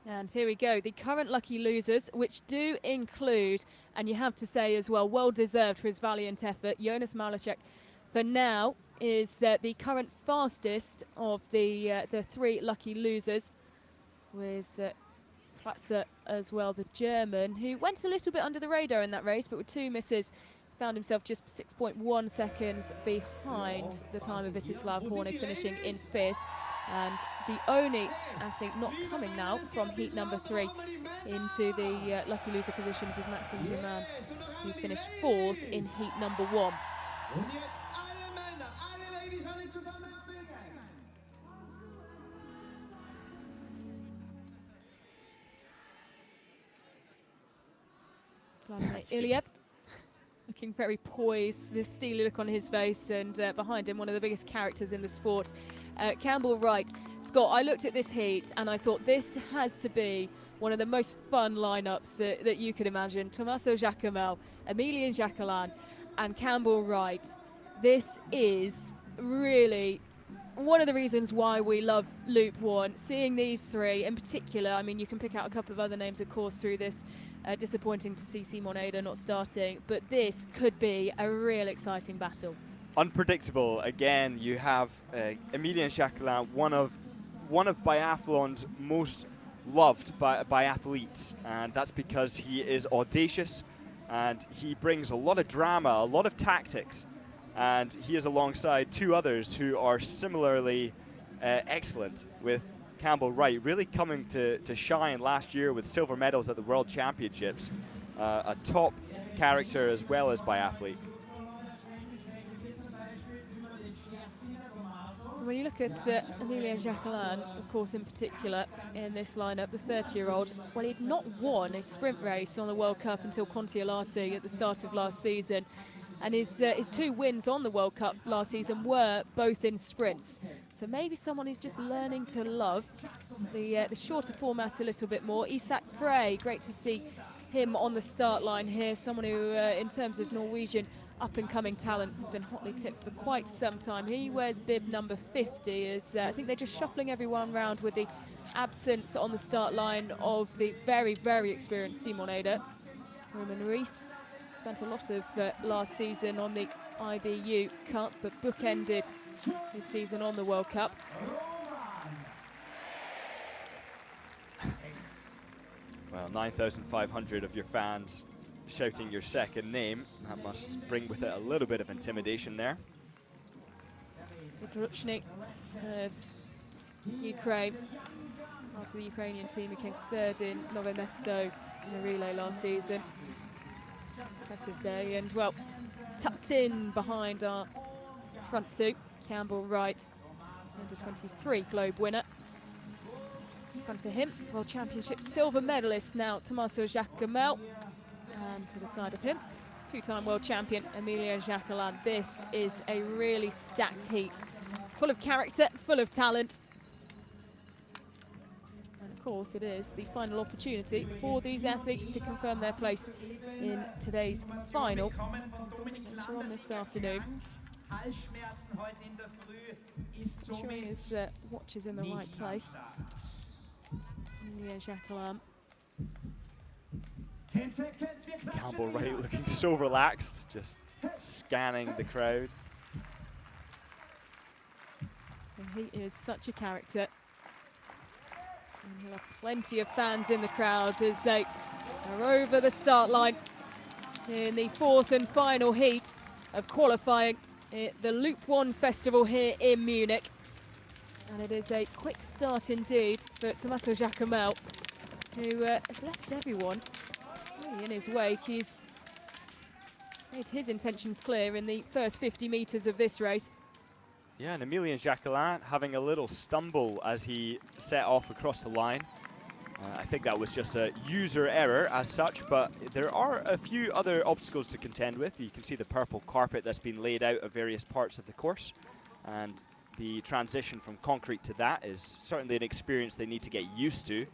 And here we go, the current lucky losers, which do include, and you have to say as well, well deserved for his valiant effort, Jonas Malachek for now is the current fastest of the three lucky losers, with Platzer as well, the German, who went a little bit under the radar in that race, but with two misses found himself just 6.1 seconds behind the time of Vitislav Hornig, finishing in 5th. And the only athlete not coming now from heat number 3 into the lucky loser positions is Maxim Germain, who finished 4th in heat number 1. Vladimir Ilyev looking very poised, this steely look on his face, and behind him one of the biggest characters in the sport, Campbell Wright. Scott, I looked at this heat and I thought this has to be one of the most fun lineups that you could imagine. Tommaso Giacomel, Emilian Jacquelin and Campbell Wright. This is really one of the reasons why we love Loop 1, seeing these three in particular. I mean, you can pick out a couple of other names, of course, through this. Disappointing to see Simon Eder not starting, but this could be a real exciting battle. Unpredictable. Again, you have Emilian Jacquelin, one of biathlon's most loved biathletes, and that's because he is audacious and he brings a lot of drama, a lot of tactics, and he is alongside two others who are similarly excellent, with Campbell Wright really coming to shine last year with silver medals at the World Championships. A top character as well as biathlete. When you look at Emilian Jacquelin, of course, in particular, in this lineup, the 30-year-old, well, he'd not won a sprint race on the World Cup until Kontiolahti at the start of last season. And his two wins on the World Cup last season were both in sprints. So maybe someone who's just learning to love the shorter format a little bit more. Isak Frey, great to see him on the start line here. Someone who, in terms of Norwegian up-and-coming talents, has been hotly tipped for quite some time. He wears bib number 50. As I think they're just shuffling everyone around with the absence on the start line of the very, very experienced Simon Eder. Roman Rees spent a lot of last season on the IBU Cup, but bookended his season on the World Cup. Well, 9,500 of your fans shouting your second name. That must bring with it a little bit of intimidation there. Podruchny of Ukraine, part of the Ukrainian team, who came 3rd in Nove Mesto in the relay last season. Impressive day, and well, tucked in behind our front two, Campbell Wright, under 23 Globe winner. In front of him, World Championship silver medalist now, Tommaso Giacomel. And to the side of him, two-time world champion, Emilian Jacquelin. This is a really stacked heat, full of character, full of talent. And of course, it is the final opportunity for these athletes to confirm their place in today's final, later on this afternoon. Ensuring his watch is in the right place. Emilian Jacquelin. Campbell Wright looking so relaxed, just scanning the crowd. And he is such a character. And he'll have plenty of fans in the crowd as they are over the start line in the 4th and final heat of qualifying at the Loop 1 festival here in Munich. And it is a quick start indeed for Tommaso Giacomel, who has left everyone really in his wake. He's made his intentions clear in the first 50 metres of this race. Yeah, and Emilian Jacquelin having a little stumble as he set off across the line. I think that was just a user error as such, but there are a few other obstacles to contend with. You can see the purple carpet that's been laid out at various parts of the course, and the transition from concrete to that is certainly an experience they need to get used to,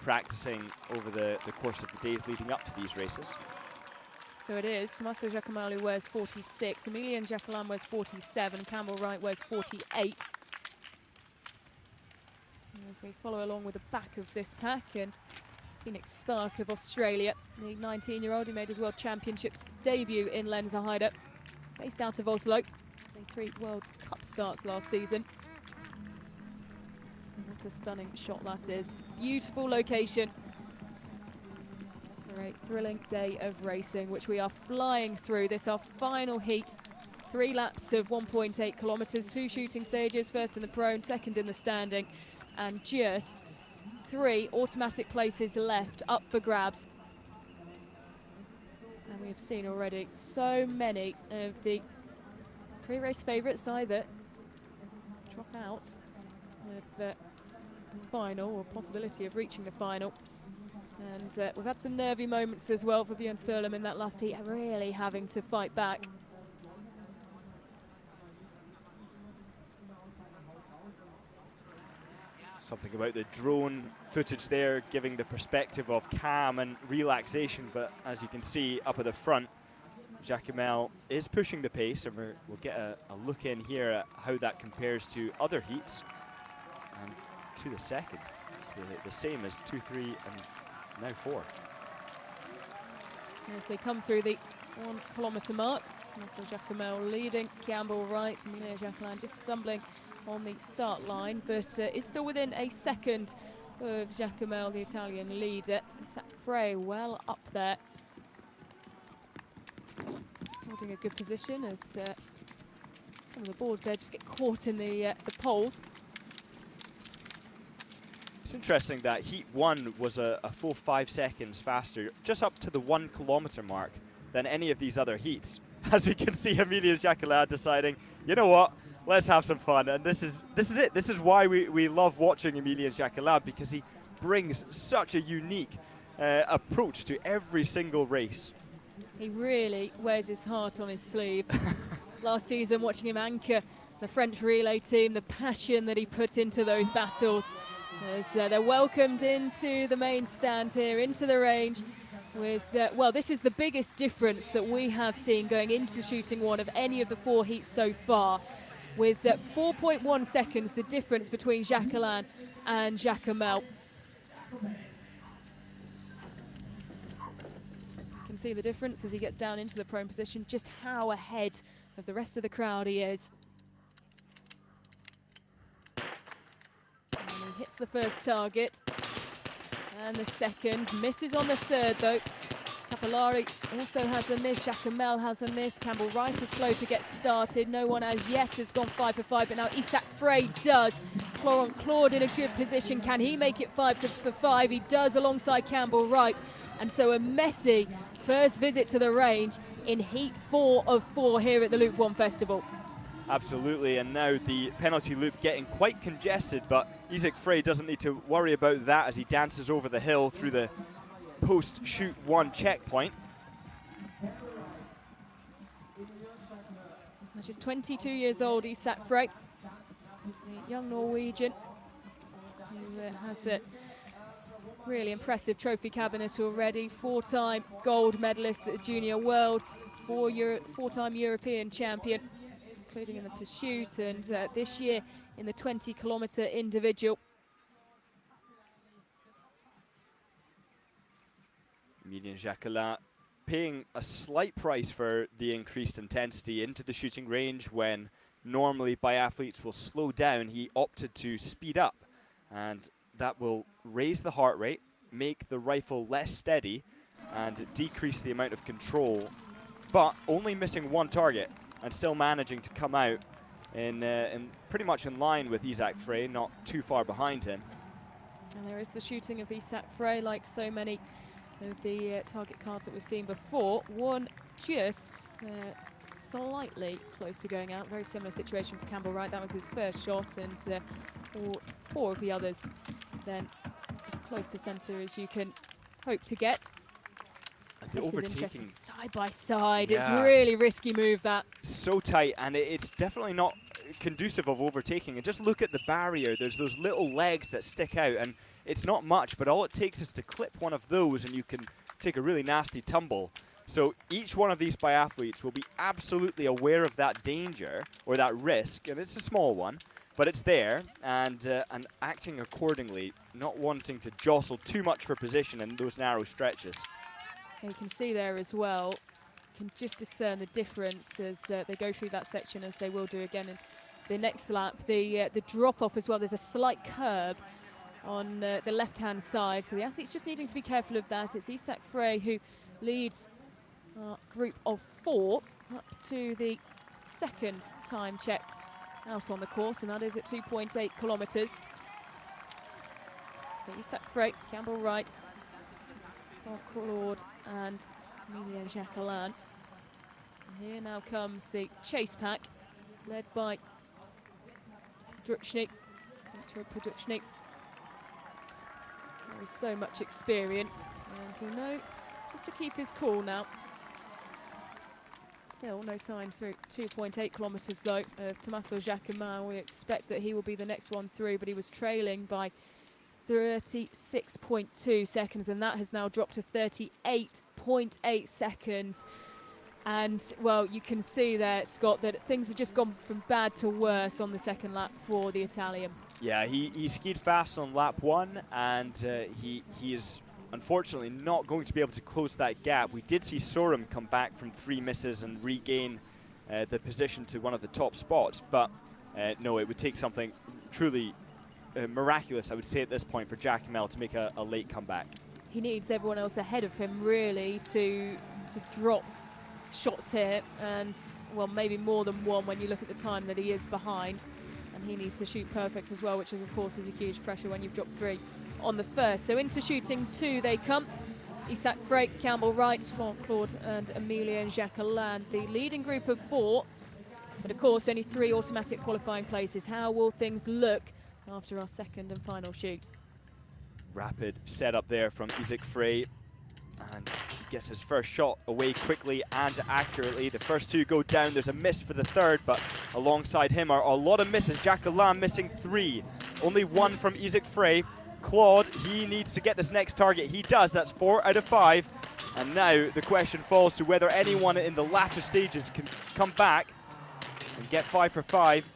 practicing over the course of the days leading up to these races. So it is Tommaso Giacomel who wears 46, Emilian Jacquelin wears 47, Campbell Wright wears 48. As we follow along with the back of this pack, and Phoenix Spark of Australia, the 19-year-old who made his World Championships debut in Lenzerheide, based out of Oslo. 3 World Cup starts last season. What a stunning shot that is. Beautiful location for a thrilling day of racing, which we are flying through. This is our final heat. 3 laps of 1.8 kilometres, 2 shooting stages, first in the prone, second in the standing, and just 3 automatic places left up for grabs. And we have seen already so many of the pre-race favourites either drop out of the final, or possibility of reaching the final. And we've had some nervy moments as well for Björn Sørlem in that last heat, really having to fight back. Something about the drone footage there giving the perspective of calm and relaxation, but as you can see up at the front, Giacomel is pushing the pace, and we'll get a look in here at how that compares to other heats. And to the second, it's the same as 2, 3 and now 4. As they come through the 1 kilometre mark, Tommaso Giacomel leading, Campbell, Wright, and Jackland just stumbling on the start line, but is still within a second of Giacomel, the Italian leader. Isak Frey well up there, holding a good position as some of the boards there just get caught in the poles. It's interesting that Heat 1 was a full 5 seconds faster, just up to the 1 kilometre mark, than any of these other heats. As we can see, Emilia Giacomel deciding, you know what, let's have some fun. And this is it. This is why we love watching Emilia Giacomel, because he brings such a unique approach to every single race. He really wears his heart on his sleeve. Last season, watching him anchor the French relay team, the passion that he put into those battles. As they're welcomed into the main stand here, into the range. With well, this is the biggest difference that we have seen going into shooting 1 of any of the 4 heats so far. With 4.1 seconds, the difference between Giacomel and Giacomel. You can see the difference as he gets down into the prone position, just how ahead of the rest of the crowd he is. And he hits the first target, and the second, misses on the third though. Capillari also has a miss, Giacomel has a miss, Campbell Wright is slow to get started, no one as yet has gone 5 for 5, but now Isak Frey does. Florent Claude in a good position, can he make it 5 for 5? He does, alongside Campbell Wright, and so a messy first visit to the range in Heat 4 of 4 here at the Loop 1 Festival. Absolutely, and now the penalty loop getting quite congested, but Isak Frey doesn't need to worry about that as he dances over the hill through the post-shoot 1 checkpoint. Which is 22 years old, Isak Frey, the young Norwegian who has a really impressive trophy cabinet already. 4-time gold medalist at the Junior Worlds, 4-time European champion, including in the pursuit, and this year in the 20-kilometre individual. Emilia Giacomel paying a slight price for the increased intensity into the shooting range. When normally biathletes will slow down, he opted to speed up, and that will raise the heart rate, make the rifle less steady, and decrease the amount of control, but only missing 1 target and still managing to come out in pretty much in line with Isak Frey, not too far behind him. And there is the shooting of Isak Frey, like so many of the target cards that we've seen before. One just slightly close to going out. Very similar situation for Campbell Wright. That was his first shot, and four of the others then as close to centre as you can hope to get. And the this overtaking is interesting. Side by side, yeah. It's really risky move, that. So tight, and it's definitely not conducive of overtaking. And just look at the barrier. There's those little legs that stick out, and it's not much, but all it takes is to clip one of those and you can take a really nasty tumble. So each one of these biathletes will be absolutely aware of that danger or that risk, and it's a small one, but it's there, and acting accordingly, not wanting to jostle too much for position in those narrow stretches. You can see there as well, can just discern the difference as they go through that section, as they will do again in the next lap. The drop off as well, there's a slight curb on the left-hand side, so the athlete's just needing to be careful of that. It's Isak Frey who leads our group of 4 up to the second time check out on the course, and that is at 2.8 kilometres. So Isak Frey, Campbell Wright, Claude and Emilien Jacquelin. Here now comes the chase pack, led by Podruchny. There is so much experience, and he'll know just to keep his cool now. Still no sign through 2.8 kilometres though of Tommaso Giacomel. We expect that he will be the next one through, but he was trailing by 36.2 seconds, and that has now dropped to 38.8 seconds. And well, you can see there, Scott, that things have just gone from bad to worse on the second lap for the Italian. Yeah, he skied fast on lap 1, and he is unfortunately not going to be able to close that gap. We did see Sorum come back from 3 misses and regain the position to one of the top spots, but no, it would take something truly miraculous, I would say at this point, for Giacomel to make a late comeback. He needs everyone else ahead of him really to drop shots here, and well, maybe more than one when you look at the time that he is behind, and he needs to shoot perfect as well, which is of course is a huge pressure when you've dropped 3 on the first. So into shooting 2 they come. Isak Frey, Campbell Wright, Claude and Emilien Jacquelin, the leading group of 4, but of course only 3 automatic qualifying places. How will things look after our second and final shoot? Rapid setup there from Isak Frey, and he gets his first shot away quickly and accurately. The first 2 go down. There's a miss for the third, but alongside him are a lot of misses. Jacquelin missing 3, only 1 from Isak Frey. Claude, he needs to get this next target. He does. That's 4 out of 5. And now the question falls to whether anyone in the latter stages can come back and get 5 for 5.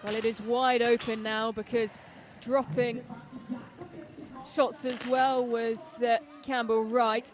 Well, it is wide open now, because dropping shots as well was Campbell Wright.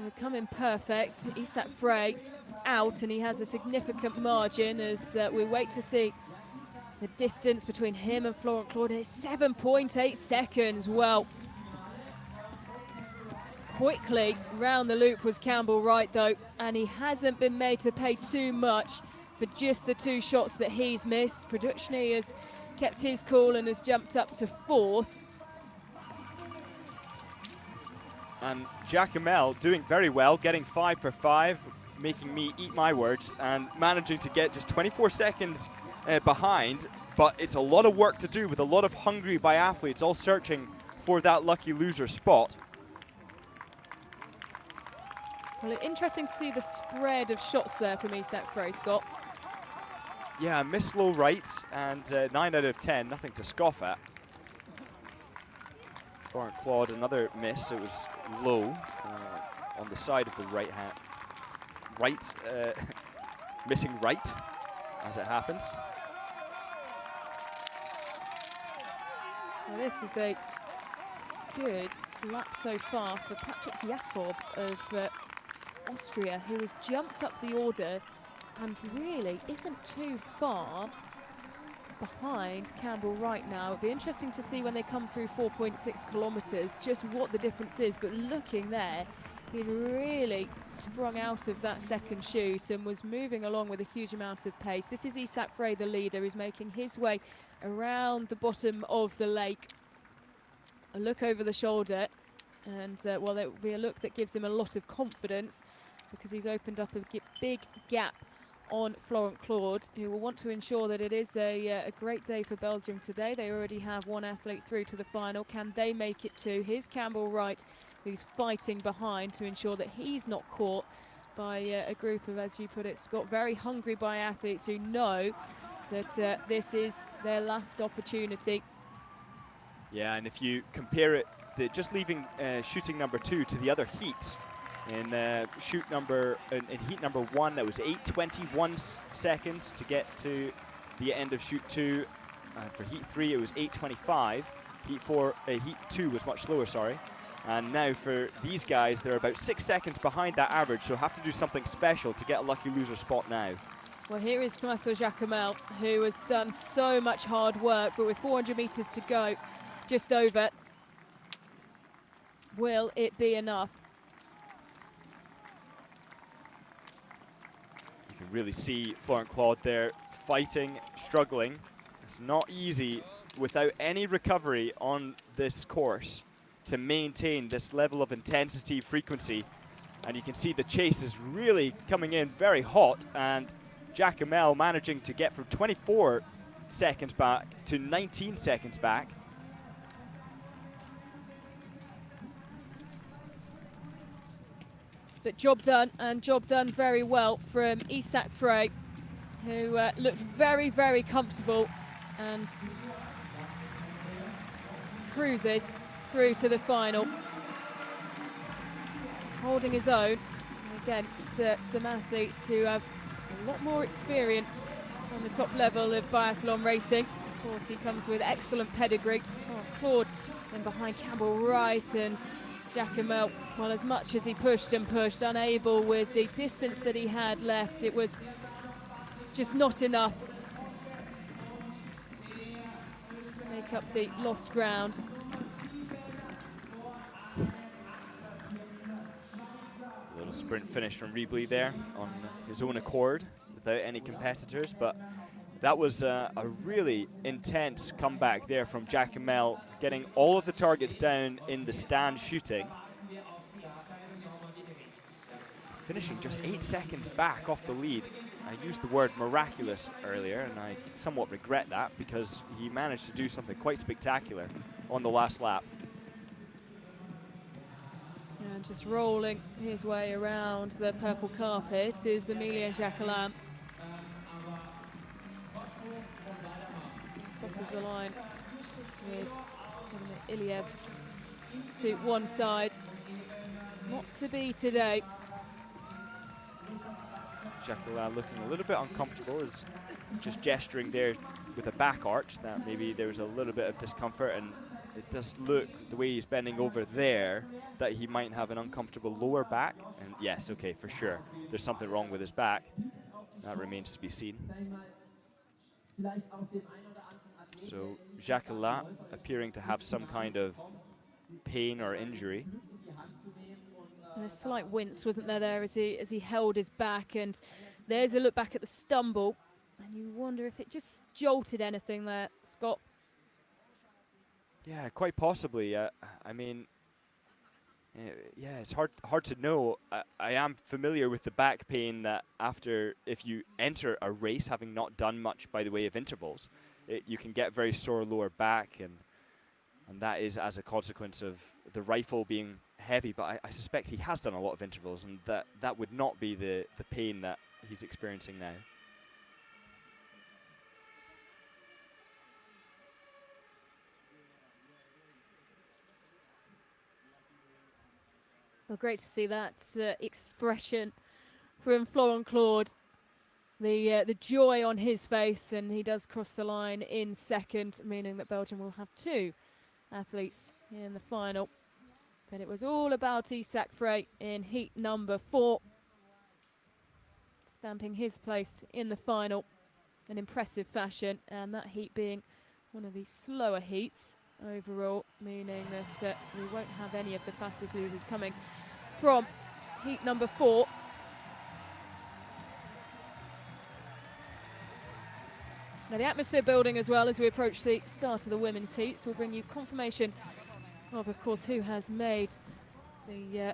Will come in perfect. Isak Frey out, and he has a significant margin as we wait to see the distance between him and Florent Claude. Is 7.8 seconds. Well, quickly round the loop was Campbell Wright though, and he hasn't been made to pay too much for just the 2 shots that he's missed. Podruchny has kept his cool and has jumped up to 4th. And Giacomel doing very well, getting 5 for 5, making me eat my words, and managing to get just 24 seconds behind. But it's a lot of work to do with a lot of hungry biathletes all searching for that lucky loser spot. Well, it's interesting to see the spread of shots there from Isak Frey, Scott. Yeah, miss low right, and 9 out of 10, nothing to scoff at. Florent Claude, another miss. It was low on the side of the right hand. Missing right, as it happens. Well, this is a good lap so far for Patrick Jakob of Austria, who has jumped up the order and really isn't too far behind Campbell right now. It'd be interesting to see when they come through 4.6 kilometres just what the difference is, but looking there, he'd really sprung out of that second shoot and was moving along with a huge amount of pace. This is Isak Frey, the leader, who's making his way around the bottom of the lake. A look over the shoulder, and well, there will be a look that gives him a lot of confidence, because he's opened up a big gap on Florent Claude, who will want to ensure that it is a great day for Belgium today. They already have 1 athlete through to the final. Can they make it 2? Here's Campbell Wright, who's fighting behind to ensure that he's not caught by a group of, as you put it, Scott, very hungry biathletes who know that this is their last opportunity. Yeah, and if you compare it, just leaving shooting number 2 to the other heats, in heat number 1, that was 8:21 seconds to get to the end of shoot 2. And for heat 3, it was 8:25. Heat 2 was much slower, sorry. And now for these guys, they're about 6 seconds behind that average, so have to do something special to get a lucky loser spot now. Well, here is Tommaso Giacomel, who has done so much hard work, but with 400 meters to go, just over, will it be enough? You can really see Florent Claude there fighting, struggling. It's not easy without any recovery on this course to maintain this level of intensity, frequency. And you can see the chase is really coming in very hot, and Giacomel managing to get from 24 seconds back to 19 seconds back. But job done, and job done very well from Isak Frey, who looked very, very comfortable and cruises through to the final, holding his own against some athletes who have a lot more experience on the top level of biathlon racing. Of course, he comes with excellent pedigree. Oh, Claude then behind Campbell, Wright, and Giacomel, well, as much as he pushed and pushed, unable with the distance that he had left, it was just not enough to make up the lost ground. A little sprint finish from Ribley there on his own accord without any competitors, but that was a really intense comeback there from Giacomel, getting all of the targets down in the stand shooting. Finishing just 8 seconds back off the lead. I used the word miraculous earlier, and I somewhat regret that because he managed to do something quite spectacular on the last lap. And just rolling his way around the purple carpet is Emilien Jacquelin. Crosses the line with Iliev to one side. Not to be today. Jacquelin looking a little bit uncomfortable, is just gesturing there with a back arch that maybe there was a little bit of discomfort, and it does look, the way he's bending over there, that he might have an uncomfortable lower back. And yes, okay, for sure, there's something wrong with his back. That remains to be seen. So Jacquelin appearing to have some kind of pain or injury. And a slight wince, wasn't there, as he held his back, and there's a look back at the stumble, and you wonder if it just jolted anything there, Scott. Yeah, quite possibly. I mean, yeah, it's hard to know. I am familiar with the back pain that after, if you enter a race having not done much by the way of intervals, you can get very sore lower back, and that is as a consequence of the rifle being heavy. But I suspect he has done a lot of intervals, and that would not be the pain that he's experiencing now. Well, great to see that expression from Florent Claude. The joy on his face, and he does cross the line in second, meaning that Belgium will have 2 athletes in the final. But it was all about Isak Frey in heat number 4, stamping his place in the final in impressive fashion, and that heat being one of the slower heats overall, meaning that we won't have any of the fastest losers coming from heat number 4. Now the atmosphere building as well as we approach the start of the women's heats. We'll bring you confirmation of course, who has made the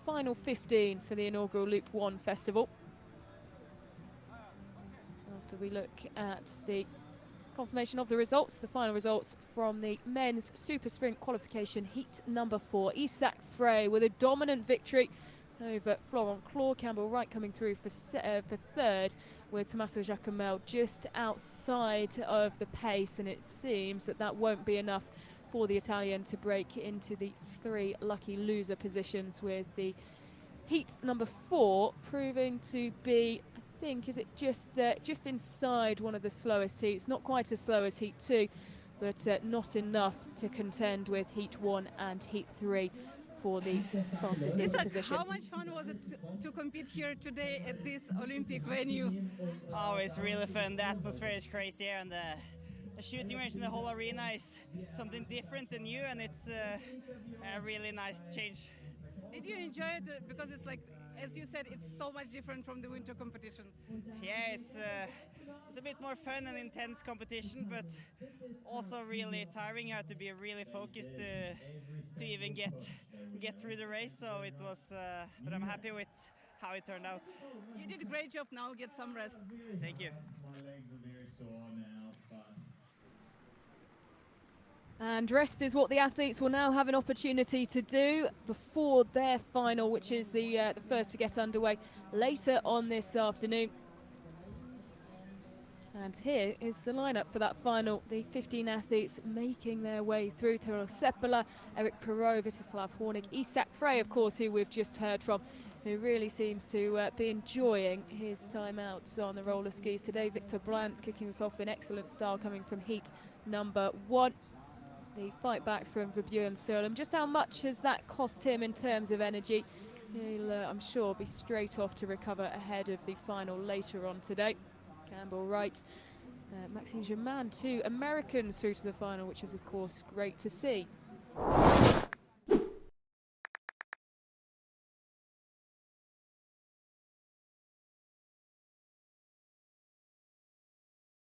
final 15 for the inaugural Loop 1 festival. After we look at the confirmation of the results, the final results from the men's super sprint qualification heat number 4. Isak Frey with a dominant victory over Florent Claude. Campbell, Wright coming through for third, with Tommaso Giacomel just outside of the pace, and it seems that won't be enough for the Italian to break into the 3 lucky loser positions, with the heat number 4 proving to be, I think, is it just inside one of the slowest heats, not quite as slow as Heat 2, but not enough to contend with Heat 1 and Heat 3 for the fastest Isak, positions. how much fun was it to compete here today at this Olympic venue? Oh, it's really fun. The atmosphere is crazy here, and the shooting range in the whole arena is something different and new, and it's a really nice change. Did you enjoy it? Because it's like, as you said, it's so much different from the winter competitions. Yeah, it's a bit more fun and intense competition, but also really tiring. You have to be really focused to even get through the race. So it was, but I'm happy with how it turned out. You did a great job. Now get some rest. Thank you. My legs are very sore now, but And rest is what the athletes will now have an opportunity to do before their final, which is the first to get underway later on this afternoon. And here is the lineup for that final. The 15 athletes making their way through: Tero Seppälä, Eric Perot, Vítězslav Hornig, Isak, Frey, of course, who we've just heard from, who really seems to be enjoying his time out on the roller skis today. Victor Brandt kicking us off in excellent style, coming from heat number 1. The fight back from Vibjörn Sørlund. Just how much has that cost him in terms of energy? He'll, I'm sure, be straight off to recover ahead of the final later on today. Campbell, Wright, Maxime Germain, 2 Americans through to the final, which is, of course, great to see.